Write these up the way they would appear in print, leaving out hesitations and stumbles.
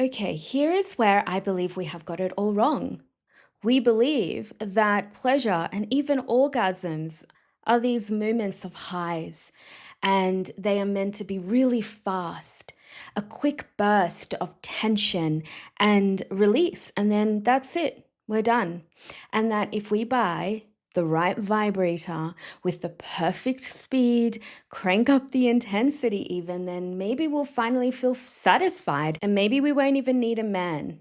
Okay, here is where I believe we have got it all wrong. We believe that pleasure and even orgasms are these moments of highs, and they are meant to be really fast, a quick burst of tension and release, and then that's it, we're done. And that if we buy the right vibrator with the perfect speed, crank up the intensity even, then maybe we'll finally feel satisfied and maybe we won't even need a man.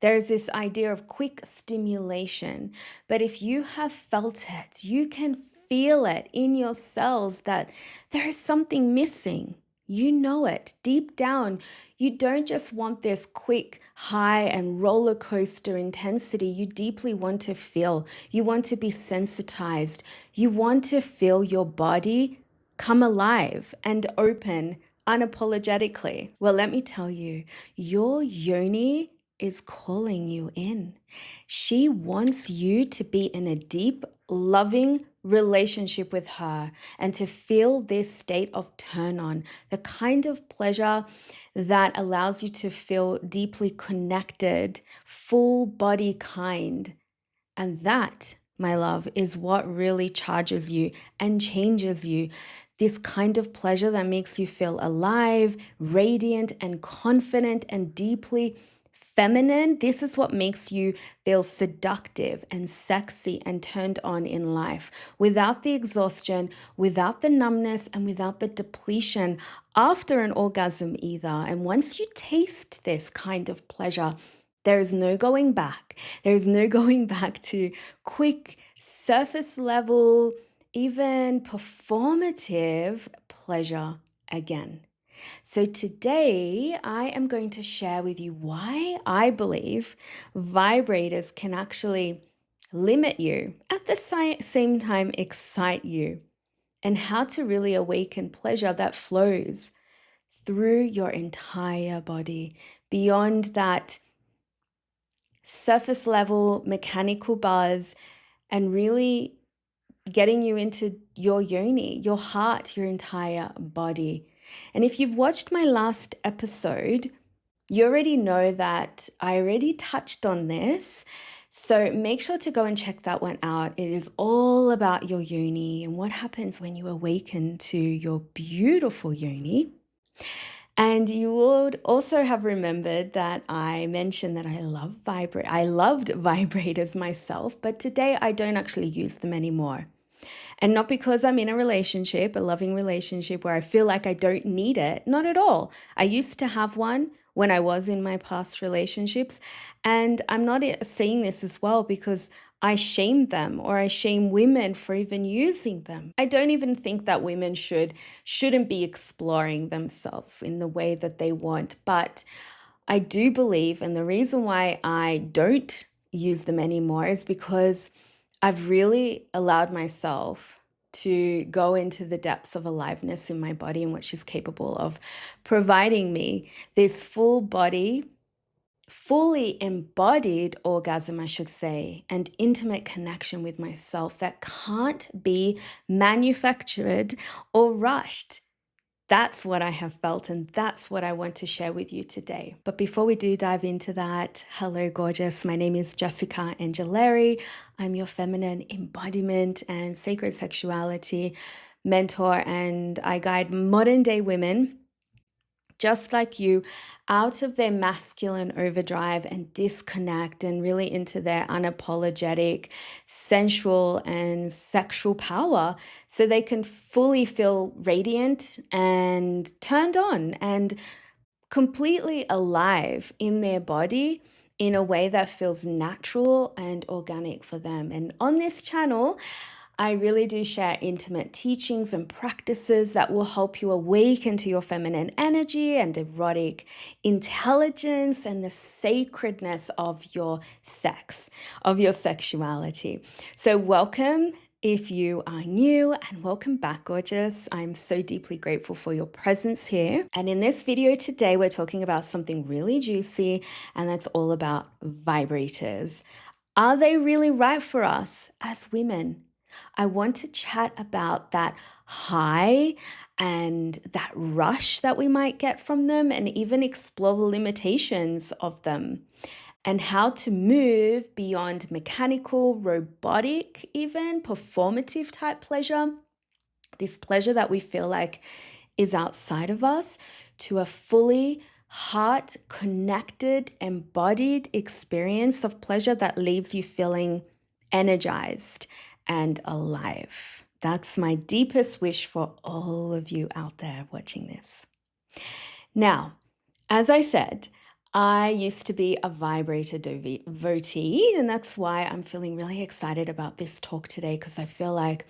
There's this idea of quick stimulation, but if you have felt it, you can feel it in your cells that there is something missing. You know it deep down. You don't just want this quick high and roller coaster intensity. You deeply want to feel. You want to be sensitized. You want to feel your body come alive and open unapologetically. Well, let me tell you, your yoni is calling you in. She wants you to be in a deep, loving relationship with her and to feel this state of turn on, the kind of pleasure that allows you to feel deeply connected, full body kind. And that, my love, is what really charges you and changes you. This kind of pleasure that makes you feel alive, radiant, and confident and deeply feminine. This is what makes you feel seductive and sexy and turned on in life without the exhaustion, without the numbness, and without the depletion after an orgasm either. And once you taste this kind of pleasure, there is no going back. There is no going back to quick, surface level, even performative pleasure again. So today I am going to share with you why I believe vibrators can actually limit you, at the same time excite you, and how to really awaken pleasure that flows through your entire body beyond that surface level mechanical buzz, and really getting you into your yoni, your heart, your entire body. And if you've watched my last episode, you already know that I already touched on this. So make sure to go and check that one out. It is all about your yoni and what happens when you awaken to your beautiful yoni. And you would also have remembered that I mentioned that I loved vibrators myself, but today I don't actually use them anymore. And not because I'm in a relationship, a loving relationship where I feel like I don't need it. Not at all. I used to have one when I was in my past relationships. And I'm not saying this as well because I shame them or I shame women for even using them. I don't even think that women shouldn't be exploring themselves in the way that they want. But I do believe, and the reason why I don't use them anymore is because I've really allowed myself to go into the depths of aliveness in my body and what she's capable of providing me this full body, fully embodied orgasm, I should say, and intimate connection with myself that can't be manufactured or rushed. That's what I have felt, and that's what I want to share with you today. But before we do dive into that, hello, gorgeous. My name is Jessica Angileri. I'm your feminine embodiment and sacred sexuality mentor, and I guide modern day women just like you, out of their masculine overdrive and disconnect and really into their unapologetic, sensual, and sexual power so they can fully feel radiant and turned on and completely alive in their body in a way that feels natural and organic for them. And on this channel, I really do share intimate teachings and practices that will help you awaken to your feminine energy and erotic intelligence and the sacredness of your sex, of your sexuality. So welcome if you are new, and welcome back, gorgeous. I'm so deeply grateful for your presence here. And in this video today, we're talking about something really juicy, and that's all about vibrators. Are they really right for us as women? I want to chat about that high and that rush that we might get from them, and even explore the limitations of them and how to move beyond mechanical, robotic, even performative type pleasure, this pleasure that we feel like is outside of us, to a fully heart connected, embodied experience of pleasure that leaves you feeling energized and alive. That's my deepest wish for all of you out there watching this. Now, as I said, I used to be a vibrator devotee, and that's why I'm feeling really excited about this talk today, because I feel like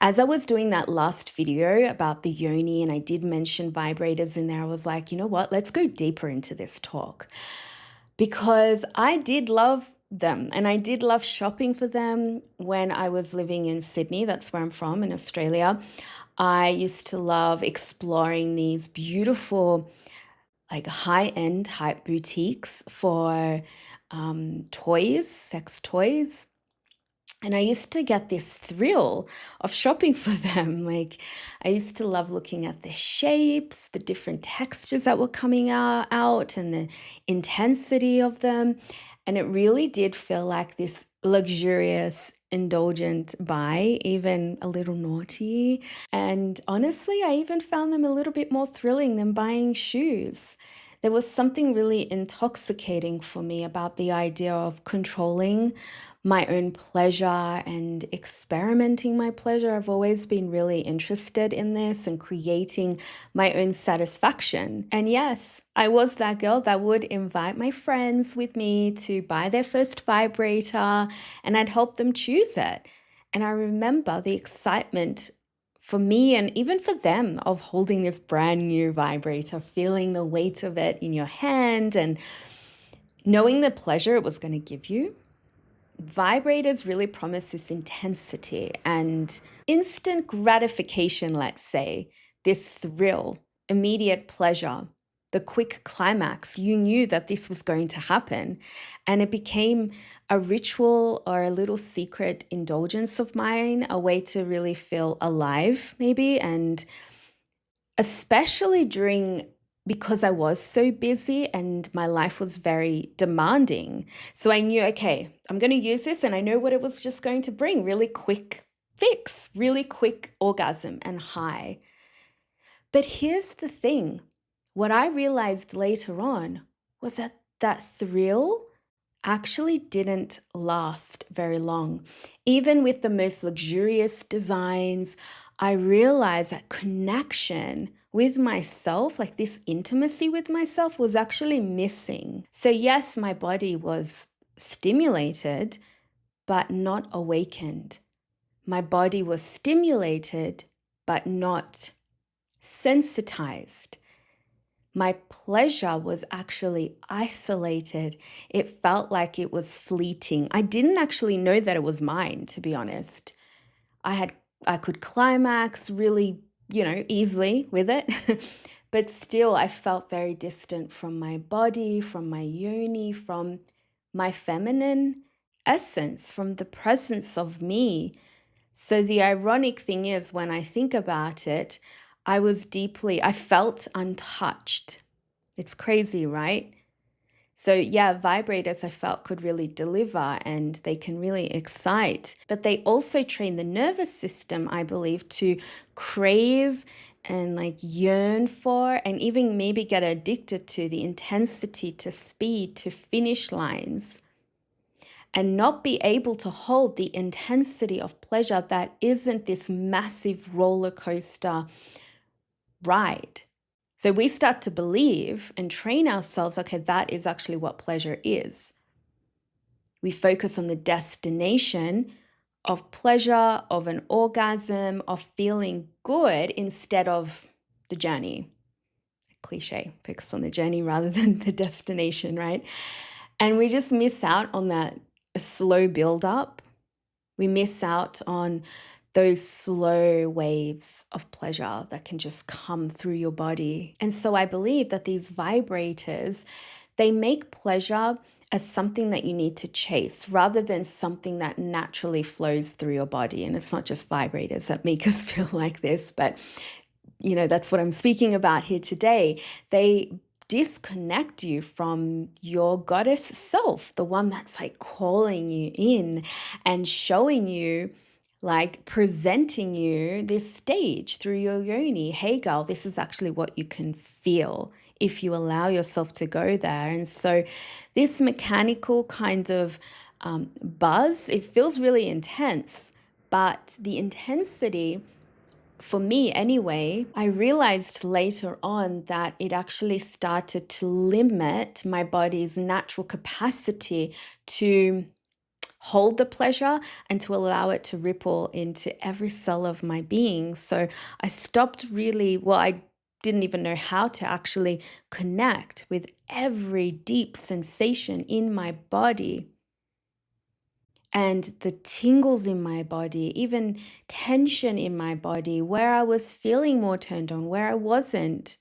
as I was doing that last video about the yoni, and I did mention vibrators in there, I was like, you know what, let's go deeper into this talk, because I did love them and I did love shopping for them when I was living in Sydney. That's where I'm from, in Australia. I used to love exploring these beautiful, like high-end type boutiques for toys, sex toys. And I used to get this thrill of shopping for them. Like, I used to love looking at the shapes, the different textures that were coming out and the intensity of them. And it really did feel like this luxurious, indulgent buy, even a little naughty. And honestly, I even found them a little bit more thrilling than buying shoes. There was something really intoxicating for me about the idea of controlling my own pleasure and experimenting my pleasure. I've always been really interested in this and creating my own satisfaction. And yes, I was that girl that would invite my friends with me to buy their first vibrator, and I'd help them choose it. And I remember the excitement for me and even for them of holding this brand new vibrator, feeling the weight of it in your hand and knowing the pleasure it was going to give you. Vibrators really promise this intensity and instant gratification, let's say, this thrill, immediate pleasure, the quick climax. You knew that this was going to happen, and it became a ritual or a little secret indulgence of mine, a way to really feel alive, maybe, and especially because I was so busy and my life was very demanding. So I knew, okay, I'm going to use this, and I know what it was just going to bring: really quick fix, really quick orgasm and high. But here's the thing. What I realized later on was that that thrill actually didn't last very long. Even with the most luxurious designs, I realized that connection with myself, like this intimacy with myself, was actually missing. So yes, my body was stimulated, but not awakened. My body was stimulated, but not sensitized. My pleasure was actually isolated. It felt like it was fleeting. I didn't actually know that it was mine, to be honest. I could climax really, easily with it. But still, I felt very distant from my body, from my yoni, from my feminine essence, from the presence of me. So the ironic thing is, when I think about it, I felt untouched. It's crazy, right? So yeah, vibrators I felt could really deliver, and they can really excite, but they also train the nervous system, I believe, to crave and like yearn for, and even maybe get addicted to the intensity, to speed, to finish lines, and not be able to hold the intensity of pleasure that isn't this massive roller coaster ride. So we start to believe and train ourselves, okay, that is actually what pleasure is. We focus on the destination of pleasure, of an orgasm, of feeling good, instead of the journey. Cliche, focus on the journey rather than the destination, right? And we just miss out on that slow build up. We miss out on those slow waves of pleasure that can just come through your body. And so I believe that these vibrators, they make pleasure as something that you need to chase rather than something that naturally flows through your body. And it's not just vibrators that make us feel like this, but that's what I'm speaking about here today. They disconnect you from your goddess self, the one that's like calling you in and showing you, like presenting you this stage through your yoni. Hey, girl, this is actually what you can feel if you allow yourself to go there. And so this mechanical kind of buzz, it feels really intense, but the intensity, for me anyway, I realized later on that it actually started to limit my body's natural capacity to hold the pleasure and to allow it to ripple into every cell of my being. So I stopped I didn't even know how to actually connect with every deep sensation in my body and the tingles in my body, even tension in my body, where I was feeling more turned on, where I wasn't.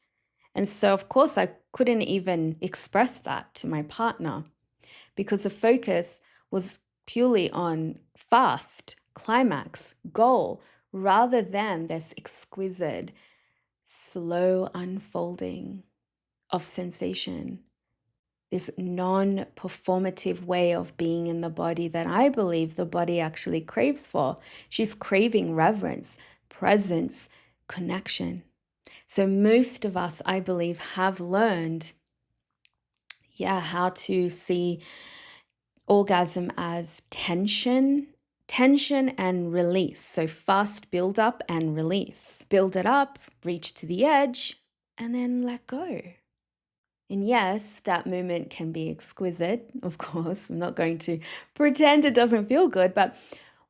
And so, of course, I couldn't even express that to my partner because the focus was purely on fast, climax, goal, rather than this exquisite, slow unfolding of sensation. This non-performative way of being in the body that I believe the body actually craves for. She's craving reverence, presence, connection. So most of us, I believe, have learned, how to see orgasm as tension and release. So fast build up and release. Build it up, reach to the edge, and then let go. And yes, that movement can be exquisite, of course. I'm not going to pretend it doesn't feel good, but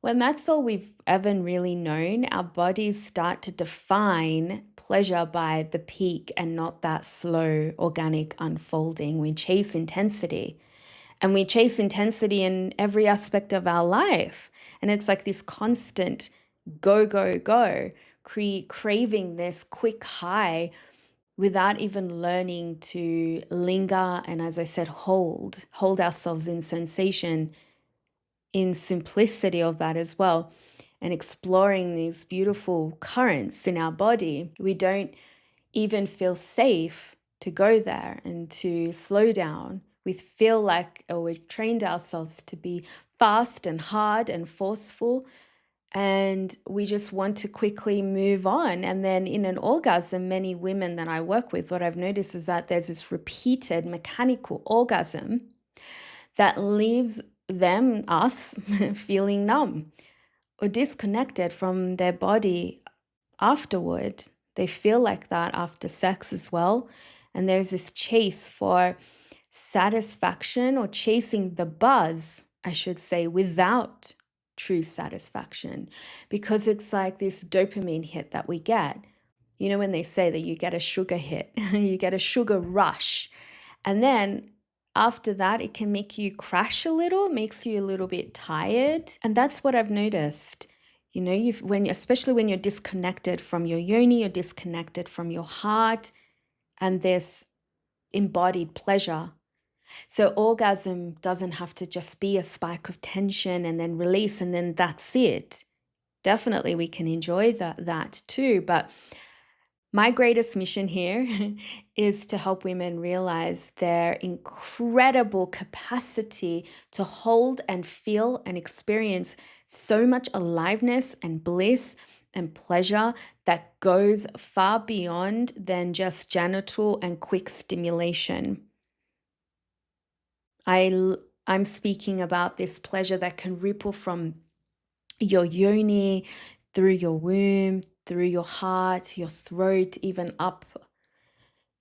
when that's all we've ever really known, our bodies start to define pleasure by the peak and not that slow, organic unfolding. We chase intensity, and we chase intensity in every aspect of our life. And it's like this constant go, go, go, craving this quick high without even learning to linger and, as I said, hold ourselves in sensation, in simplicity of that as well, and exploring these beautiful currents in our body. We don't even feel safe to go there and to slow down. We feel like, or we've trained ourselves to be fast and hard and forceful, and we just want to quickly move on. And then in an orgasm, many women that I work with, what I've noticed is that there's this repeated mechanical orgasm that leaves us, feeling numb or disconnected from their body afterward. They feel like that after sex as well. And there's this chase for satisfaction, or chasing the buzz, I should say, without true satisfaction, because it's like this dopamine hit that we get. You know, when they say that you get a sugar hit, you get a sugar rush, and then after that, it can make you crash a little, it makes you a little bit tired. And that's what I've noticed. You know, especially when you're disconnected from your yoni, you're disconnected from your heart and this embodied pleasure. So orgasm doesn't have to just be a spike of tension and then release and then that's it. Definitely we can enjoy that too. But my greatest mission here is to help women realize their incredible capacity to hold and feel and experience so much aliveness and bliss and pleasure that goes far beyond than just genital and quick stimulation. I'm speaking about this pleasure that can ripple from your yoni, through your womb, through your heart, your throat, even up,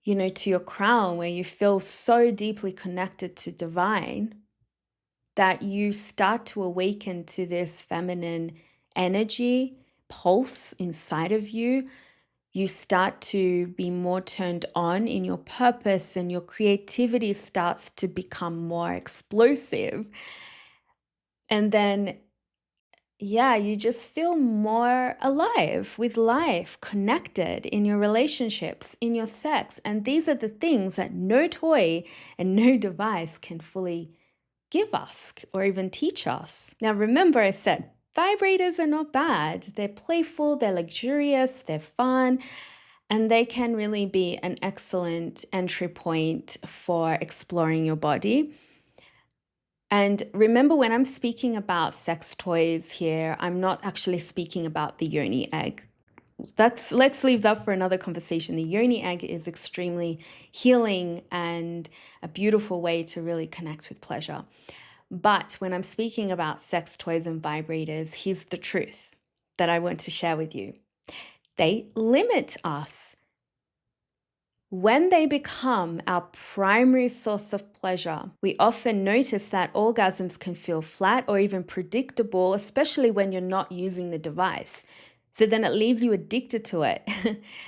to your crown, where you feel so deeply connected to divine that you start to awaken to this feminine energy pulse inside of you. You start to be more turned on in your purpose, and your creativity starts to become more explosive. And then, you just feel more alive with life, connected in your relationships, in your sex. And these are the things that no toy and no device can fully give us or even teach us. Now, remember, I said vibrators are not bad. They're playful, they're luxurious, they're fun. And they can really be an excellent entry point for exploring your body. And remember, when I'm speaking about sex toys here, I'm not actually speaking about the yoni egg. Let's leave that for another conversation. The yoni egg is extremely healing and a beautiful way to really connect with pleasure. But when I'm speaking about sex toys and vibrators, here's the truth that I want to share with you. They limit us. When they become our primary source of pleasure, we often notice that orgasms can feel flat or even predictable, especially when you're not using the device. So then it leaves you addicted to it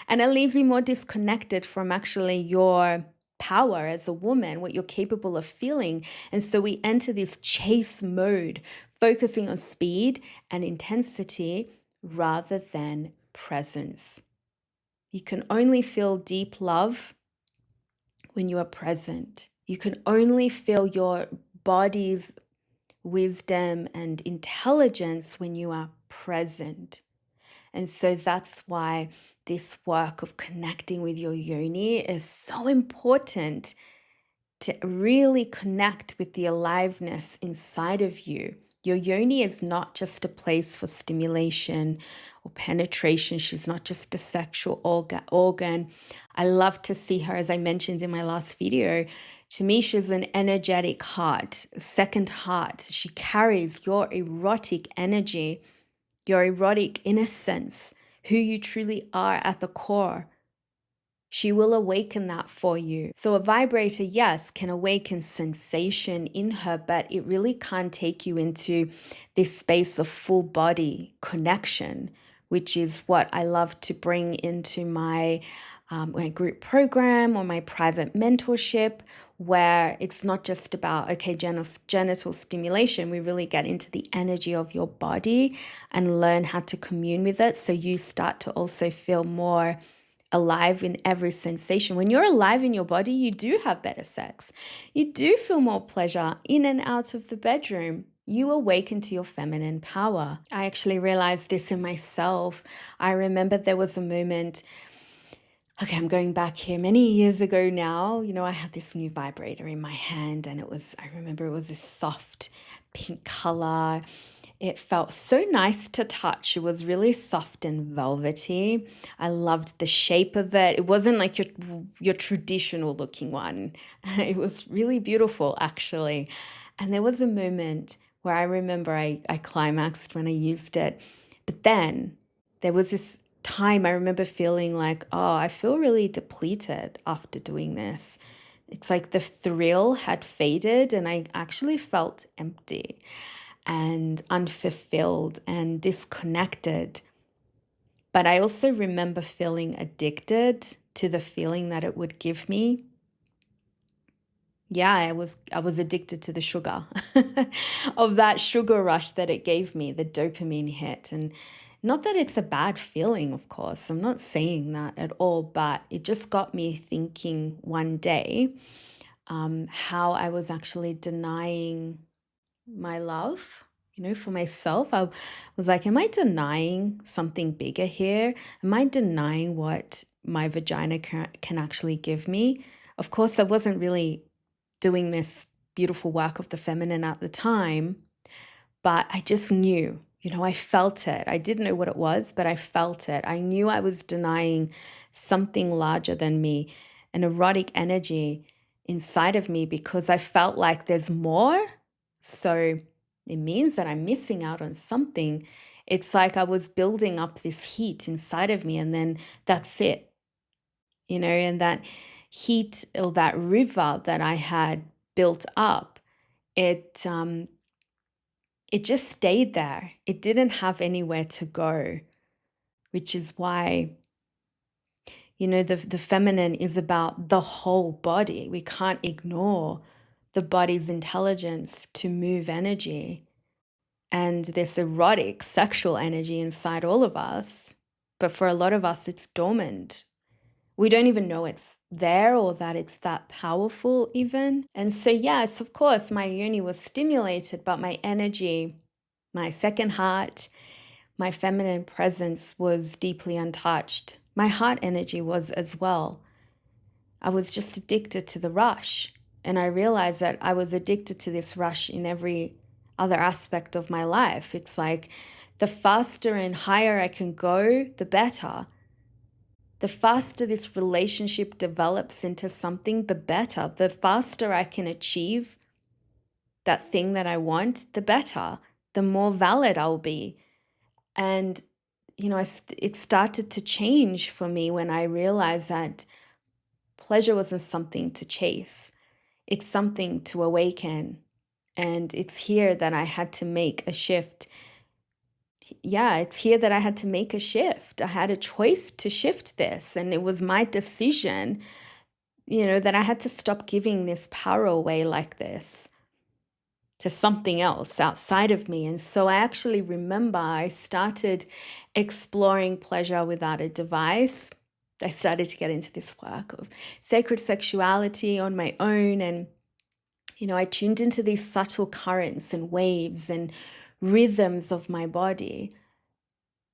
and it leaves you more disconnected from actually your power as a woman, what you're capable of feeling. And so we enter this chase mode, focusing on speed and intensity rather than presence. You can only feel deep love when you are present. You can only feel your body's wisdom and intelligence when you are present. And so that's why this work of connecting with your yoni is so important, to really connect with the aliveness inside of you. Your yoni is not just a place for stimulation or penetration. She's not just a sexual organ. I love to see her, as I mentioned in my last video. To me, she's an energetic heart, a second heart. She carries your erotic energy, your erotic innocence, who you truly are at the core. She will awaken that for you. So a vibrator, yes, can awaken sensation in her, but it really can't take you into this space of full body connection, which is what I love to bring into my group program or my private mentorship, where it's not just about, okay, genital stimulation. We really get into the energy of your body and learn how to commune with it. So you start to also feel more alive in every sensation. When you're alive in your body, you do have better sex. You do feel more pleasure in and out of the bedroom. You awaken to your feminine power. I actually realized this in myself. I remember there was a moment, okay, I'm going back here many years ago now. I had this new vibrator in my hand, and I remember it was this soft pink color. It felt so nice to touch. It was really soft and velvety. I loved the shape of it. It wasn't like your traditional looking one. It was really beautiful, actually. And there was a moment where I remember I climaxed when I used it. But then there was this time I remember feeling like, oh, I feel really depleted after doing this. It's like the thrill had faded and I actually felt empty and unfulfilled and disconnected. But I also remember feeling addicted to the feeling that it would give me. Yeah, I was addicted to the sugar of that sugar rush that it gave me, the dopamine hit. And not that it's a bad feeling, of course. I'm not saying that at all, but it just got me thinking one day how I was actually denying my love, for myself. I was like, am I denying something bigger here? Am I denying what my vagina can actually give me? Of course, I wasn't really doing this beautiful work of the feminine at the time, but I just knew, I felt it. I didn't know what it was, but I felt it. I knew I was denying something larger than me, an erotic energy inside of me, because I felt like there's more. So it means that I'm missing out on something. It's like I was building up this heat inside of me, and then that's it, and that heat or that river that I had built up, it just stayed there. It didn't have anywhere to go, which is why, the feminine is about the whole body. We can't ignore the body's intelligence to move energy and this erotic sexual energy inside all of us. But for a lot of us, it's dormant. We don't even know it's there or that it's that powerful even. And so, yes, of course, my yoni was stimulated, but my energy, my second heart, my feminine presence was deeply untouched. My heart energy was as well. I was just addicted to the rush. And I realized that I was addicted to this rush in every other aspect of my life. It's like the faster and higher I can go, the better. The faster this relationship develops into something, the better. The faster I can achieve that thing that I want, the better. The more valid I'll be. And, it started to change for me when I realized that pleasure wasn't something to chase. It's something to awaken. And it's here that I had to make a shift. Yeah, it's here that I had to make a shift. I had a choice to shift this, and it was my decision, that I had to stop giving this power away like this to something else outside of me. And so I actually remember I started exploring pleasure without a device. I started to get into this work of sacred sexuality on my own. And, I tuned into these subtle currents and waves and rhythms of my body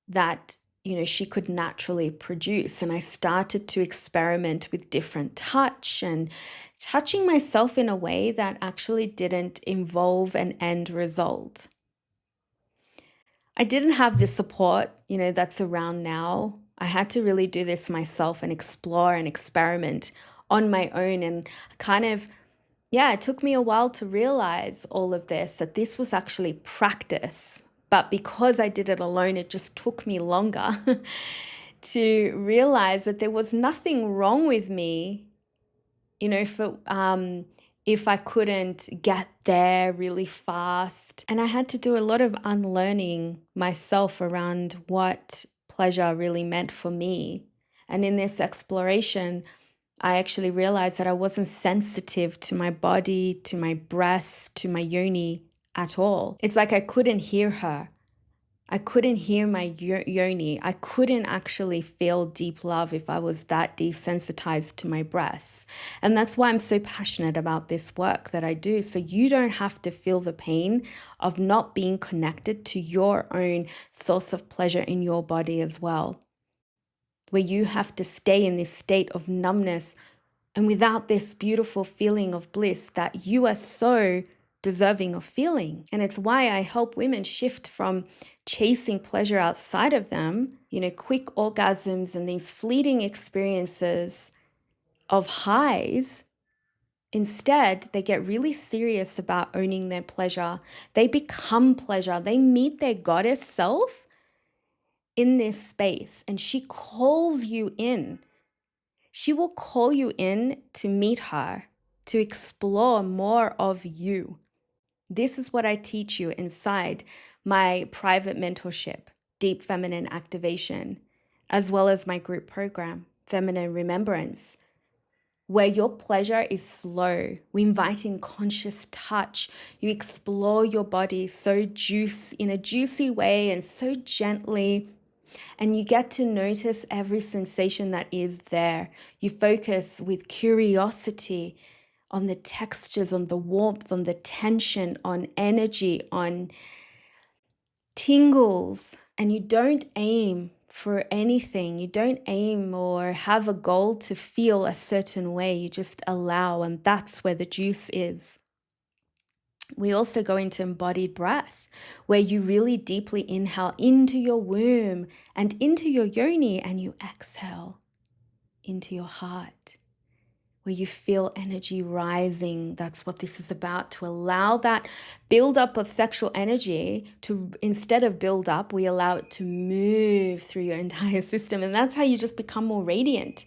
that, she could naturally produce. And I started to experiment with different touch and touching myself in a way that actually didn't involve an end result. I didn't have the support, that's around now. I had to really do this myself and explore and experiment on my own. And it took me a while to realize all of this, that this was actually practice. But because I did it alone, it just took me longer to realize that there was nothing wrong with me, if I couldn't get there really fast. And I had to do a lot of unlearning myself around what pleasure really meant for me. And in this exploration, I actually realized that I wasn't sensitive to my body, to my breasts, to my yoni at all. It's like I couldn't hear her. I couldn't hear my yoni. I couldn't actually feel deep love if I was that desensitized to my breasts. And that's why I'm so passionate about this work that I do. So you don't have to feel the pain of not being connected to your own source of pleasure in your body as well, where you have to stay in this state of numbness and without this beautiful feeling of bliss that you are so deserving of feeling. And it's why I help women shift from chasing pleasure outside of them, quick orgasms and these fleeting experiences of highs. Instead, they get really serious about owning their pleasure. They become pleasure. They meet their goddess self in this space, and she calls you in. She will call you in to meet her, to explore more of you. This is what I teach you inside my private mentorship, Deep Feminine Activation, as well as my group program, Feminine Remembrance, where your pleasure is slow. We invite in conscious touch. You explore your body in a juicy way and so gently. And you get to notice every sensation that is there. You focus with curiosity on the textures, on the warmth, on the tension, on energy, on tingles. And you don't aim for anything. You don't aim or have a goal to feel a certain way. You just allow, and that's where the juice is. We also go into embodied breath, where you really deeply inhale into your womb and into your yoni, and you exhale into your heart, where you feel energy rising. That's what this is about, to allow that buildup of sexual energy to, instead of build up, we allow it to move through your entire system. And that's how you just become more radiant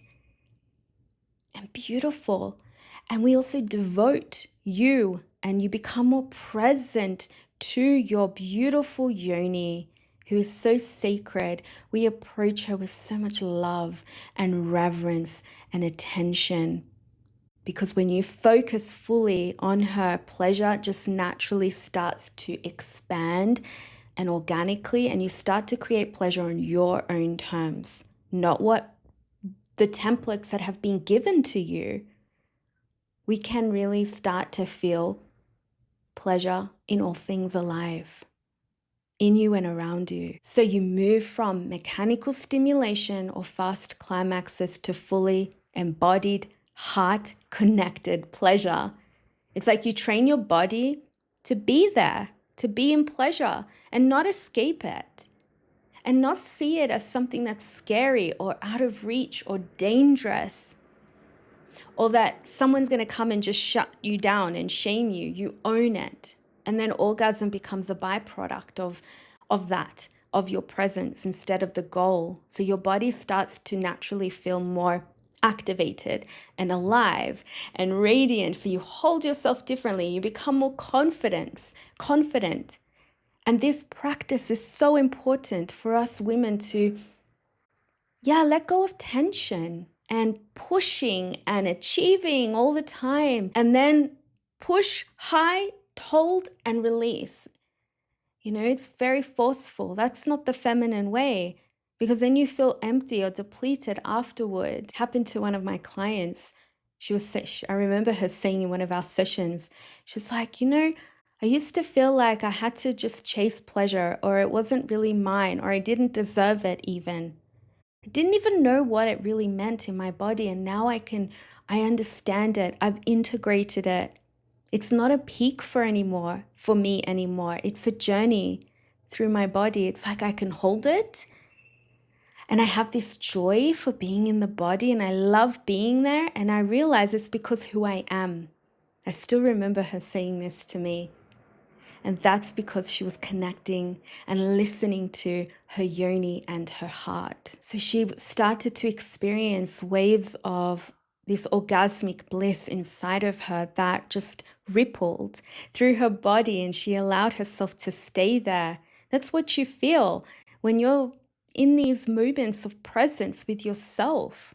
and beautiful. And we also devote you, and you become more present to your beautiful yoni, who is so sacred. We approach her with so much love and reverence and attention. Because when you focus fully on her, pleasure just naturally starts to expand and organically, and you start to create pleasure on your own terms, not what the templates that have been given to you. We can really start to feel pleasure in all things alive. in you and around you. So you move from mechanical stimulation or fast climaxes to fully embodied, heart-connected pleasure. It's like you train your body to be there, to be in pleasure and not escape it, and not see it as something that's scary or out of reach or dangerous, or that someone's going to come and just shut you down and shame you. You own it. And then orgasm becomes a byproduct of that, of your presence instead of the goal. So your body starts to naturally feel more activated and alive and radiant. So you hold yourself differently. You become more confident. And this practice is so important for us women to, let go of tension and pushing and achieving all the time, and then push high, hold, and release. It's very forceful. That's not the feminine way, because then you feel empty or depleted afterward. It happened to one of my clients. I remember her saying in one of our sessions, she's like, I used to feel like I had to just chase pleasure, or it wasn't really mine, or I didn't deserve it even. I didn't even know what it really meant in my body, and now I understand it. I've integrated it. It's not a peak for me anymore. It's a journey through my body. It's like I can hold it, and I have this joy for being in the body, and I love being there, and I realize it's because who I am. I still remember her saying this to me. And that's because she was connecting and listening to her yoni and her heart. So she started to experience waves of this orgasmic bliss inside of her that just rippled through her body, and she allowed herself to stay there. That's what you feel when you're in these moments of presence with yourself.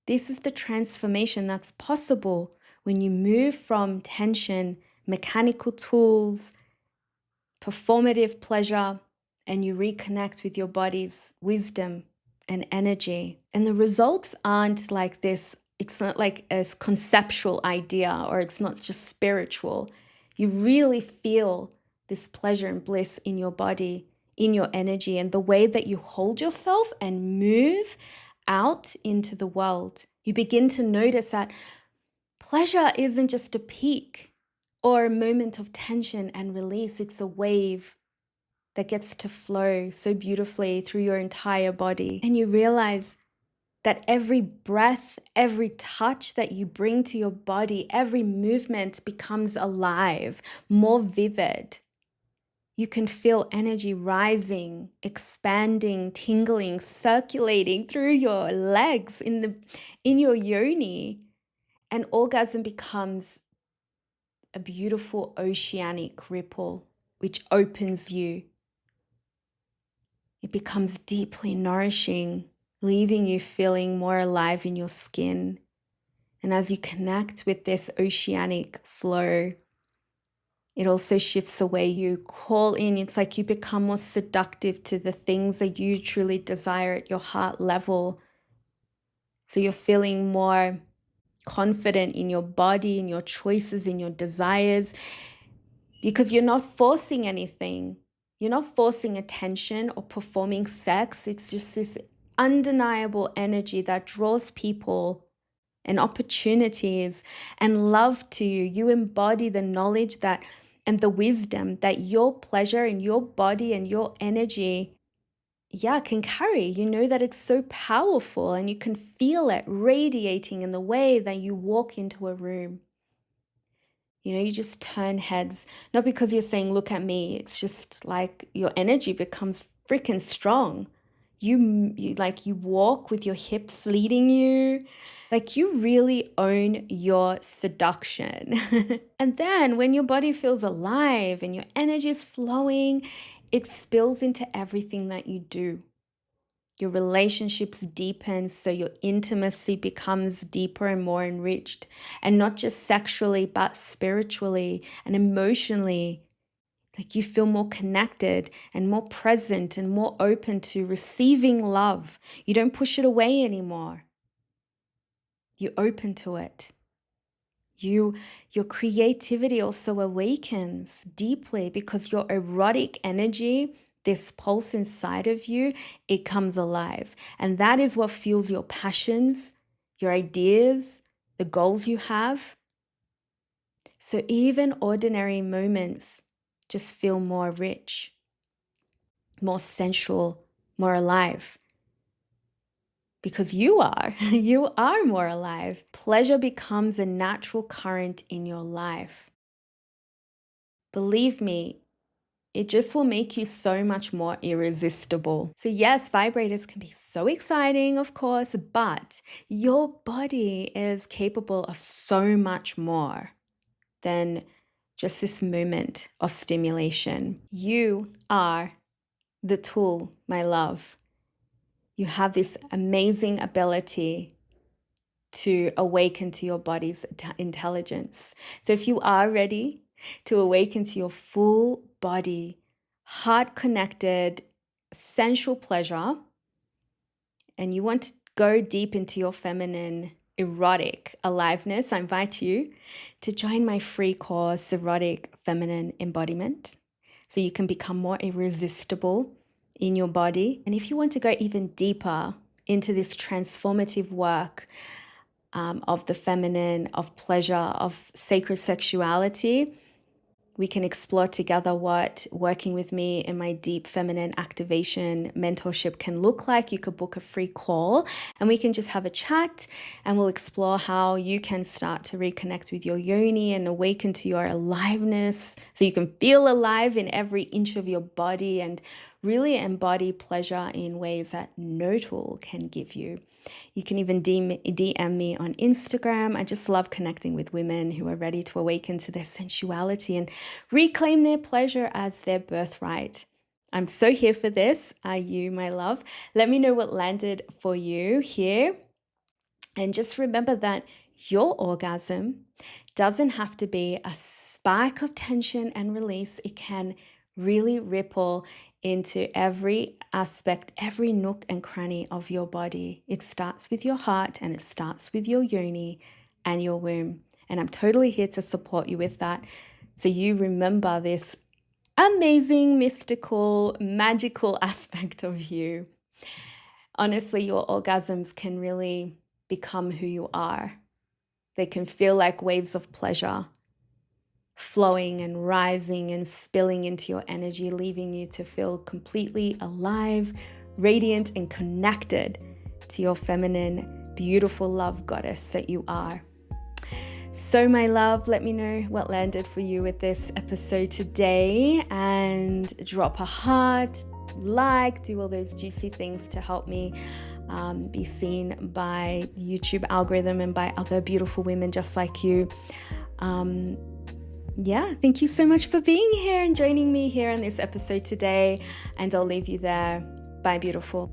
This is the transformation that's possible when you move from tension, mechanical tools, performative pleasure, and you reconnect with your body's wisdom and energy. And the results aren't like this. It's not like a conceptual idea, or it's not just spiritual. You really feel this pleasure and bliss in your body, in your energy, and the way that you hold yourself and move out into the world. You begin to notice that pleasure isn't just a peak or a moment of tension and release. It's a wave that gets to flow so beautifully through your entire body. And you realize that every breath, every touch that you bring to your body, every movement becomes alive, more vivid. You can feel energy rising, expanding, tingling, circulating through your legs in your yoni. And orgasm becomes a beautiful oceanic ripple which opens you. It becomes deeply nourishing, leaving you feeling more alive in your skin. And as you connect with this oceanic flow, it also shifts away. You call in, it's like you become more seductive to the things that you truly desire at your heart level. So you're feeling more confident in your body, in your choices, in your desires, because you're not forcing anything. You're not forcing attention or performing sex. It's just this undeniable energy that draws people and opportunities and love to you. You embody the knowledge that and the wisdom that your pleasure and your body and your energy can carry. You know that it's so powerful, and you can feel it radiating in the way that you walk into a room. You just turn heads, not because you're saying, look at me. It's just like your energy becomes freaking strong. You walk with your hips leading you. Like you really own your seduction. And then when your body feels alive and your energy is flowing, it spills into everything that you do. Your relationships deepen, so your intimacy becomes deeper and more enriched, and not just sexually, but spiritually and emotionally. Like you feel more connected and more present and more open to receiving love. You don't push it away anymore. You're open to it. Your creativity also awakens deeply because your erotic energy, this pulse inside of you, it comes alive. And that is what fuels your passions, your ideas, the goals you have. So even ordinary moments just feel more rich, more sensual, more alive. Because you are more alive. Pleasure becomes a natural current in your life. Believe me, it just will make you so much more irresistible. So yes, vibrators can be so exciting, of course, but your body is capable of so much more than just this moment of stimulation. You are the tool, my love. You have this amazing ability to awaken to your body's intelligence. So if you are ready to awaken to your full body, heart-connected, sensual pleasure, and you want to go deep into your feminine erotic aliveness, I invite you to join my free course, Erotic Feminine Embodiment, so you can become more irresistible in your body. And if you want to go even deeper into this transformative work of the feminine, of pleasure, of sacred sexuality, we can explore together what working with me in my deep feminine activation mentorship can look like. You could book a free call and we can just have a chat and we'll explore how you can start to reconnect with your yoni and awaken to your aliveness so you can feel alive in every inch of your body and really embody pleasure in ways that no tool can give you. You can even DM me on Instagram. I just love connecting with women who are ready to awaken to their sensuality and reclaim their pleasure as their birthright. I'm so here for this. Are you, my love? Let me know what landed for you here. And just remember that your orgasm doesn't have to be a spike of tension and release. It can really ripple into every aspect, every nook and cranny of your body. It starts with your heart and it starts with your yoni and your womb. And I'm totally here to support you with that. So you remember this amazing, mystical, magical aspect of you. Honestly, your orgasms can really become who you are. They can feel like waves of pleasure, flowing and rising and spilling into your energy, leaving you to feel completely alive, radiant, and connected to your feminine, beautiful love goddess that you are. So my love, let me know what landed for you with this episode today and drop a heart, do all those juicy things to help me be seen by the YouTube algorithm and by other beautiful women just like you. Thank you so much for being here and joining me here in this episode today. And I'll leave you there. Bye, beautiful.